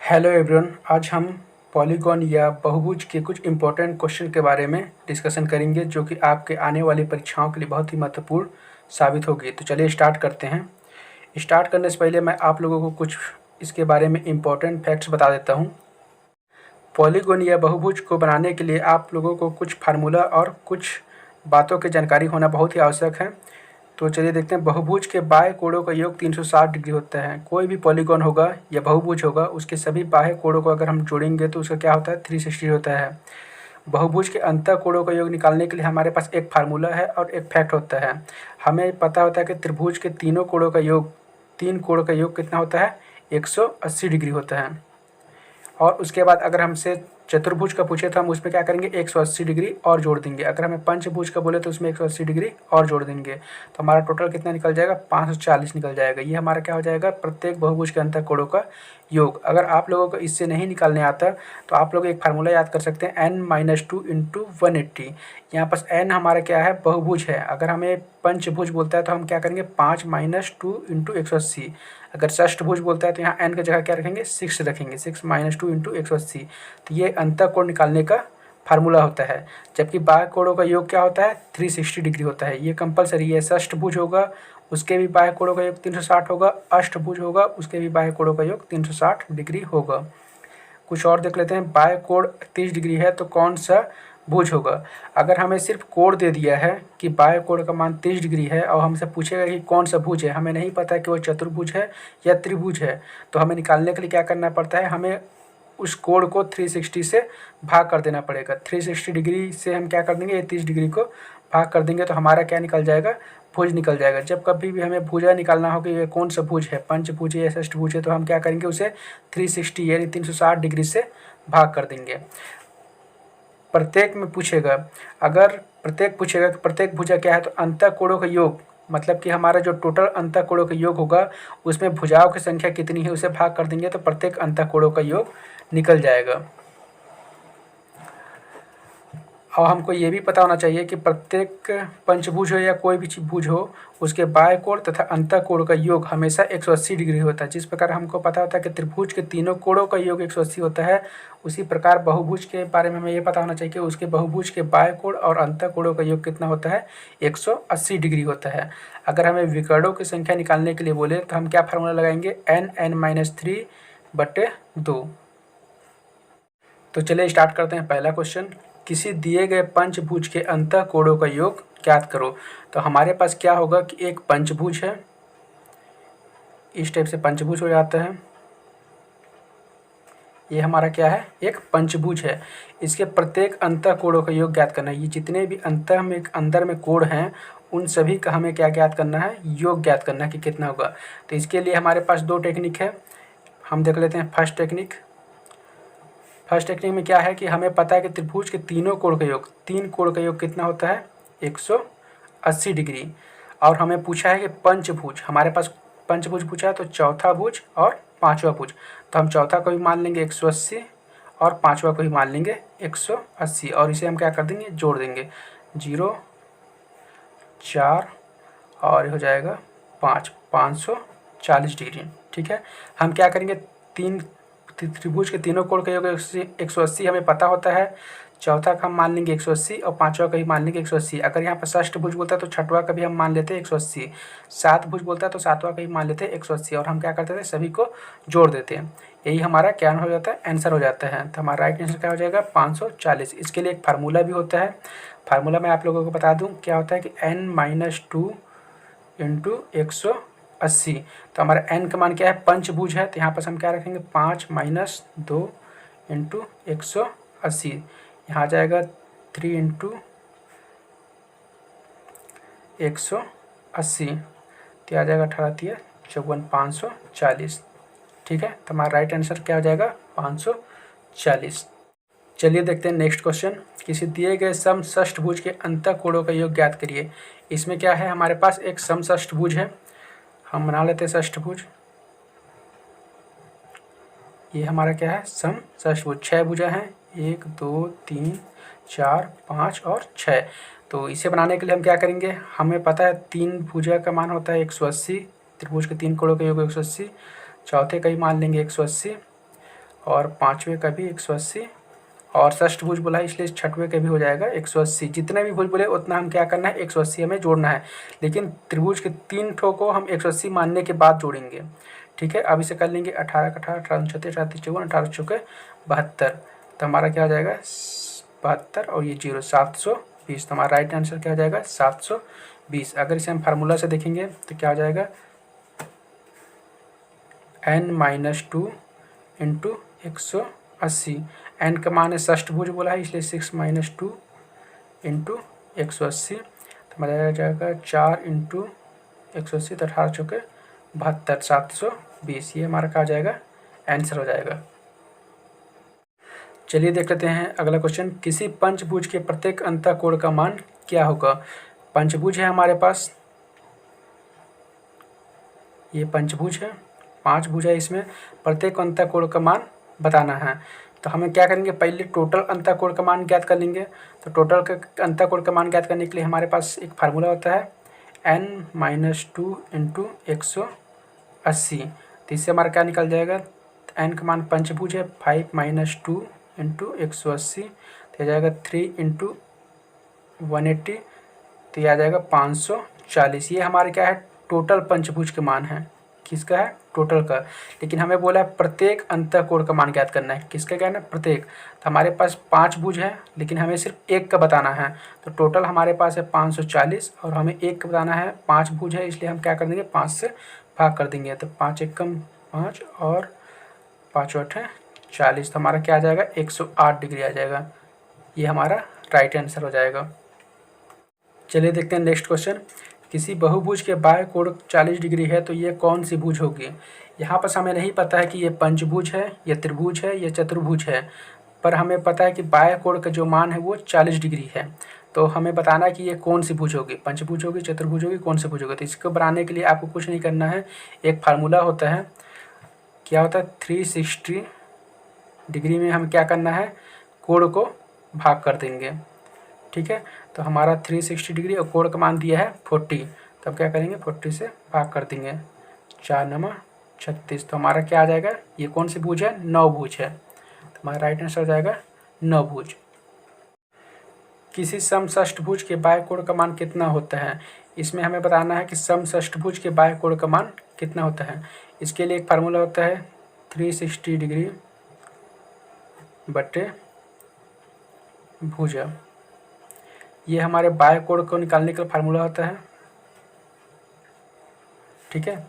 Hello everyone, आज हम polygon या बहुभुज के कुछ इम्पोर्टेंट क्वेश्चन के बारे में डिस्कशन करेंगे जो कि आपके आने वाली परीक्षाओं के लिए बहुत ही महत्वपूर्ण साबित होगी। तो चलिए स्टार्ट करते हैं। स्टार्ट करने से पहले मैं आप लोगों को कुछ इसके बारे में इम्पोर्टेंट फैक्ट्स बता देता हूँ। पॉलीगॉन या बहुभुज को बनाने के लिए आप लोगों को कुछ फार्मूला और कुछ बातों की जानकारी होना बहुत ही आवश्यक है। तो चलिए देखते हैं। बहुभुज के बाह्य कोणों का योग 360 डिग्री होता है। कोई भी पॉलीगॉन होगा या बहुभुज होगा, उसके सभी बाह्य कोणों को अगर हम जोड़ेंगे तो उसका क्या होता है, 360 होता है। बहुभुज के अंतः कोणों का योग निकालने के लिए हमारे पास एक फार्मूला है और एक फैक्ट होता है। हमें पता होता है कि त्रिभुज के तीनों कोणों का योग, तीन कोणों का योग कितना होता है, 180 डिग्री होता है। और उसके बाद अगर हमसे चतुर्भुज का पूछे तो हम उसमें क्या करेंगे, 180 डिग्री और जोड़ देंगे। अगर हमें पंचभुज का बोले तो उसमें 180 डिग्री और जोड़ देंगे। तो हमारा टोटल कितना निकल जाएगा, 540 निकल जाएगा। ये हमारा क्या हो जाएगा, प्रत्येक बहुभुज के अंतः कोणों का योग। अगर आप लोगों को इससे नहीं निकालने आता तो आप लोग एक फार्मूला याद कर सकते हैं, n-2 इंटू 180। यहाँ पर n हमारा क्या है, बहुभुज है। अगर हमें पंचभुज बोलता है तो हम क्या करेंगे, 5-2 इंटू 180। अगर षष्ठभुज बोलता है तो यहाँ n की जगह क्या रखेंगे, 6 रखेंगे, 6-2 इंटू 180। तो ये अंतः कोण निकालने का फार्मूला होता है। जबकि बाह्य कोणों का योग क्या होता है, 360 डिग्री होता है। ये कंपलसरी है। षष्ठभुज होगा उसके भी बाह्य कोणों का योग 360 होगा, अष्टभुज होगा उसके भी बाह्य कोणों का योग 360 डिग्री होगा। कुछ और देख लेते हैं। बाह्य कोण 30 डिग्री है तो कौन सा भुज होगा। अगर हमें सिर्फ कोण दे दिया है कि बाह्य कोण का मान 30 डिग्री है और हमसे पूछेगा कि कौन सा भुज है, हमें नहीं पता कि वो चतुर्भुज है या त्रिभुज है, तो हमें निकालने के लिए क्या करना पड़ता है, हमें उस कोण को 360 से भाग कर देना पड़ेगा। 360 डिग्री से हम क्या कर देंगे, 30 डिग्री को भाग कर देंगे तो हमारा क्या निकल जाएगा, भुज निकल जाएगा। जब कभी भी हमें भुजा निकालना हो कि ये कौन सा भुज है, पंचभुज है या षष्ठभुज है, तो हम क्या करेंगे, उसे 360 यानी 360 डिग्री से भाग कर देंगे। प्रत्येक में पूछेगा, अगर प्रत्येक पूछेगा कि प्रत्येक भुजा क्या है, तो अंतः कोणों का योग, मतलब कि हमारा जो टोटल अंतः कोणों का योग होगा उसमें भुजाओं की संख्या कितनी है उसे भाग कर देंगे तो प्रत्येक अंतः कोणों का योग निकल जाएगा। और हमको ये भी पता होना चाहिए कि प्रत्येक पंचभुज हो या कोई भी भुज हो, उसके बाह्य कोण तथा अंतः कोण का योग हमेशा 180 डिग्री होता है। जिस प्रकार हमको पता होता है कि त्रिभुज के तीनों कोणों का योग 180 होता है, उसी प्रकार बहुभुज के बारे में हमें ये पता होना चाहिए कि उसके बहुभुज के बाह्य कोण और अंतः कोणों का योग कितना होता है, 180 डिग्री होता है। अगर हमें विकर्णों की संख्या निकालने के लिए बोले तो हम क्या फार्मूला लगाएंगे, n-3/2। तो चलिए स्टार्ट करते हैं। पहला क्वेश्चन, किसी दिए गए पंचभुज के अंतः कोणों का योग ज्ञात करो। तो हमारे पास क्या होगा कि एक पंचभुज है, इस टाइप से पंचभुज हो जाता है। ये हमारा क्या है, एक पंचभुज है। इसके प्रत्येक अंतः कोणों का योग ज्ञात करना है। ये जितने भी अंदर में कोण हैं उन सभी का हमें क्या ज्ञात करना है, योग ज्ञात करना है कि कितना होगा। तो इसके लिए हमारे पास दो टेक्निक है, हम देख लेते हैं। फर्स्ट टेक्निक में क्या है कि हमें पता है कि त्रिभुज के तीनों कोण का योग, तीन कोण का योग कितना होता है, 180 डिग्री। और हमें पूछा है कि पंचभुज, हमारे पास पंचभुज पूछा है तो चौथा भुज और पांचवा भुज। तो हम चौथा को भी मान लेंगे 180 और पांचवा को भी मान लेंगे 180 और इसे हम क्या कर देंगे, जोड़ देंगे। 0, 4 और ये हो जाएगा 540 डिग्री। ठीक है, हम क्या करेंगे, तीन त्रिभुज के तीनों कोण का योग 180 हमें पता होता है। चौथा का हम मान लेंगे 180 और पांचवा का भी मान लेंगे 180। अगर यहाँ पर षष्ठभुज बोलता है तो छठवा का भी हम मान लेते हैं 180। सात भुज बोलता है तो सातवां का भी मान लेते हैं 180 और हम क्या करते थे, सभी को जोड़ देते हैं। यही हमारा क्या हो जाता है, आंसर हो जाता है। तो हमारा राइट आंसर क्या हो जाएगा, 540। इसके लिए एक फार्मूला भी होता है। फार्मूला मैं आप लोगों को बता दूँ, क्या होता है कि n-2 इंटू 180। तो हमारा n का मान क्या है, पंचभुज है, तो यहाँ पर हम क्या रखेंगे, 5-2 इंटू 180। यहाँ आ जाएगा 3 इंटू 180, तो आ जाएगा 18-54 540। ठीक है, तो हमारा राइट आंसर क्या हो जाएगा, 540। चलिए देखते हैं नेक्स्ट क्वेश्चन। किसी दिए गए समषष्ठभुज के अंतः कोणों का योग ज्ञात करिए। इसमें क्या है, हमारे पास एक समषष्ठभुज है, हम बना लेते हैं षष्ठभुज। ये हमारा क्या है, समषष्ठभुज। 6 भुजा हैं, 1 2 3 4 5 और 6। तो इसे बनाने के लिए हम क्या करेंगे, हमें पता है तीन भुजा का मान होता है 180, त्रिभुज के तीन कोणों का योग 180। चौथे का ही मान लेंगे 180 और पाँचवें का भी 180 और षष्ठभुज बोला है इसलिए छठवें का भी हो जाएगा 180। जितने भी भुज बोले उतना हम क्या करना है 180 हमें जोड़ना है, लेकिन त्रिभुज के 3 ठो को हम 180 मानने के बाद जोड़ेंगे। ठीक है, अब इसे कर लेंगे 18 का 18, 18 36, 38 54, 18 चौके 72। तो हमारा क्या हो जाएगा 72 और ये 0 720। तो हमारा राइट आंसर क्या हो जाएगा 720। अगर इसे हम फार्मूला से देखेंगे तो क्या हो जाएगा n-2 इंटू 180। एन का मान है षष्ठभुज बोला है इसलिए 6 - 2 इंटू 180। तो हमारा आ जाएगा 4 इंटू 180 तो 18 चौके 72 720। ये हमारा क्या हो जाएगा आंसर हो जाएगा। चलिए देख लेते हैं अगला क्वेश्चन। किसी पंचभुज के प्रत्येक अंतःकोण का मान क्या होगा। पंचभुज है हमारे पास, ये पंचभुज है, 5 भुज है, इसमें प्रत्येक अंतःकोण का मान बताना है। तो हमें क्या करेंगे पहले टोटल अंतःकोण का मान ज्ञात कर लेंगे। तो टोटल का अंतःकोण का मान ज्ञात करने के लिए हमारे पास एक फार्मूला होता है n-2 इंटू 180। तो इससे हमारा क्या निकल जाएगा n का मान पंचभुज है 5 - 2 इंटू 180। तो आ जाएगा 3 इंटू 180। तो यह आ जाएगा 540। ये हमारे क्या है टोटल पंचभुज के मान है। किसका है टोटल का, लेकिन हमें बोला है प्रत्येक अंतःकोण का मान ज्ञात करना है। किसका क्या है ना प्रत्येक। तो हमारे पास 5 भुज है लेकिन हमें सिर्फ एक का बताना है। तो टोटल हमारे पास है 540 और हमें एक का बताना है। 5 भुज है इसलिए हम क्या कर देंगे 5 से भाग कर देंगे। तो 5 एकम 5 और 5 8 40। तो हमारा क्या आ जाएगा 108 डिग्री आ जाएगा। ये हमारा राइट आंसर हो जाएगा। चलिए देखते हैं नेक्स्ट क्वेश्चन। किसी बहुभुज के बाह्य कोण 40 डिग्री है तो ये कौन सी भुज होगी। यहाँ पर हमें नहीं पता है कि ये पंचभुज है या त्रिभुज है या चतुर्भुज है, पर हमें पता है कि बाह्य कोण का जो मान है वो 40 डिग्री है। तो हमें बताना है कि ये कौन सी भुज होगी, पंचभुज होगी, चतुर्भुज होगी, कौन सी भुज होगी। तो इसको बनाने के लिए आपको कुछ नहीं करना है, एक फार्मूला होता है। क्या होता है 360 डिग्री में हम क्या करना है कोण को भाग कर देंगे। ठीक है, तो हमारा 360 डिग्री और कोण का मान दिया है 40। तब क्या करेंगे 40 से भाग कर देंगे। 4 9 36। तो हमारा क्या आ जाएगा ये कौन सी भुज है नवभुज है। तो हमारा राइट आंसर हो जाएगा नवभुज। किसी समषष्ठभुज के बाह्य कोण का मान कितना होता है। इसमें हमें बताना है कि समषष्ठभुज के बाह्य कोण का मान कितना होता है। इसके लिए एक फार्मूला होता है 360 डिग्री बटे भुजा। ये हमारे बाह्य कोण को निकालने का फार्मूला होता है। ठीक है,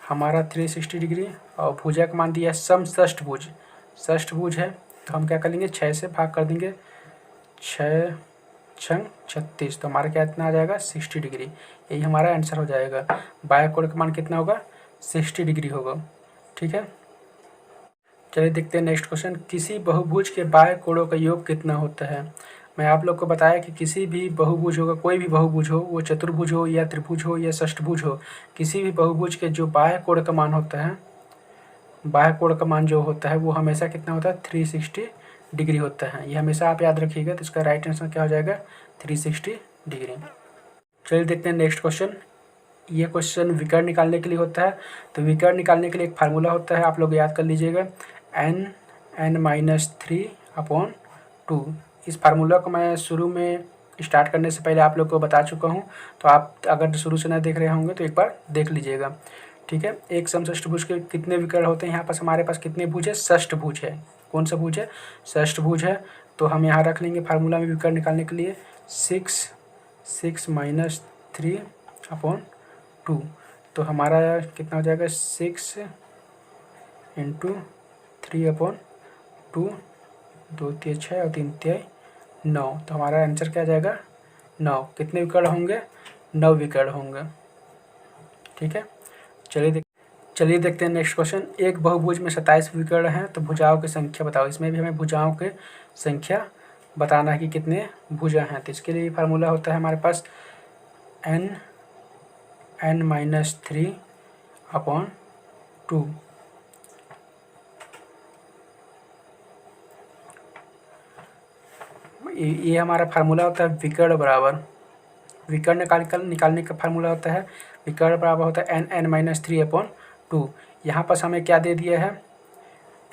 हमारा 360 डिग्री और भुजा का मान दिया है समषष्ठभुज, षष्ठभुज है। तो हम क्या कर लेंगे 6 से भाग कर देंगे। 6 6 36। तो हमारा क्या इतना आ जाएगा 60 डिग्री। यही हमारा आंसर हो जाएगा। बाह्य कोण का मान कितना होगा 60 डिग्री होगा। ठीक है, चलिए देखते हैं नेक्स्ट क्वेश्चन। किसी बहुभुज के बाह्य कोणों का योग कितना होता है। मैं आप लोग को बताया कि किसी भी बहुभुज होगा, कोई भी बहुभुज हो, वो चतुर्भुज हो या त्रिभुज हो या षष्ठभुज हो, किसी भी बहुभुज के जो बाह्य कोण का मान होता है, बाह्य कोण का मान जो होता है वो हमेशा कितना होता है 360 डिग्री होता है। ये हमेशा आप याद रखिएगा। तो इसका राइट आंसर क्या हो जाएगा 360 डिग्री। चलिए देखते हैं नेक्स्ट क्वेश्चन। ये क्वेश्चन विकर्ण निकालने के लिए होता है। तो विकर्ण निकालने के लिए एक फार्मूला होता है, आप लोग याद कर लीजिएगा n-3/2। इस फार्मूला को मैं शुरू में स्टार्ट करने से पहले आप लोग को बता चुका हूँ, तो आप अगर शुरू से न देख रहे होंगे तो एक बार देख लीजिएगा। ठीक है, एक समषष्ठभुज के कितने विकर्ण होते हैं। यहाँ पास हमारे पास कितने भुज है षष्ठभुज है। कौन सा भुज है षष्ठभुज है। तो हम यहाँ रख लेंगे फार्मूला में विकर्ण निकालने के लिए 6 -3/2। तो हमारा कितना हो जाएगा 6 × 3/2, 2 × 6 और 3 × 9। तो हमारा आंसर क्या आ जाएगा 9। कितने विकर्ण होंगे 9 विकर्ण होंगे। ठीक है, चलिए देखते हैं नेक्स्ट क्वेश्चन। एक बहुभुज में 27 विकर्ण हैं तो भुजाओं की संख्या बताओ। इसमें भी हमें भुजाओं की संख्या बताना है कि कितने भुजा हैं। तो इसके लिए फार्मूला होता है हमारे पास n-3/2। ये हमारा फार्मूला होता है विकर्ण बराबर, विकर्ण निकालने का फार्मूला होता है विकर्ण बराबर होता है n-3/2। यहाँ पर हमें क्या दे दिया है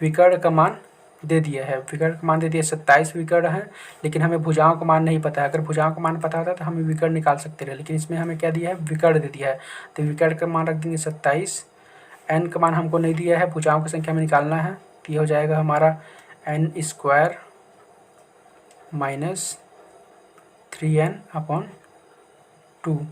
विकर्ण का मान दे दिया है, विकर्ण का मान दे दिया 27 विकर्ण है, लेकिन हमें भुजाओं का मान नहीं पता है। अगर भुजाओं का मान पता होता तो हम विकर्ण निकाल सकते रहे, लेकिन इसमें हमें क्या दिया है, विकर्ण दे दिया है। तो विकर्ण का मान रख देंगे 27, एन का मान हमको नहीं दिया है, भुजाओं की संख्या में निकालना है। तो ये हो जाएगा हमारा एन स्क्वायर माइनस 3n/2।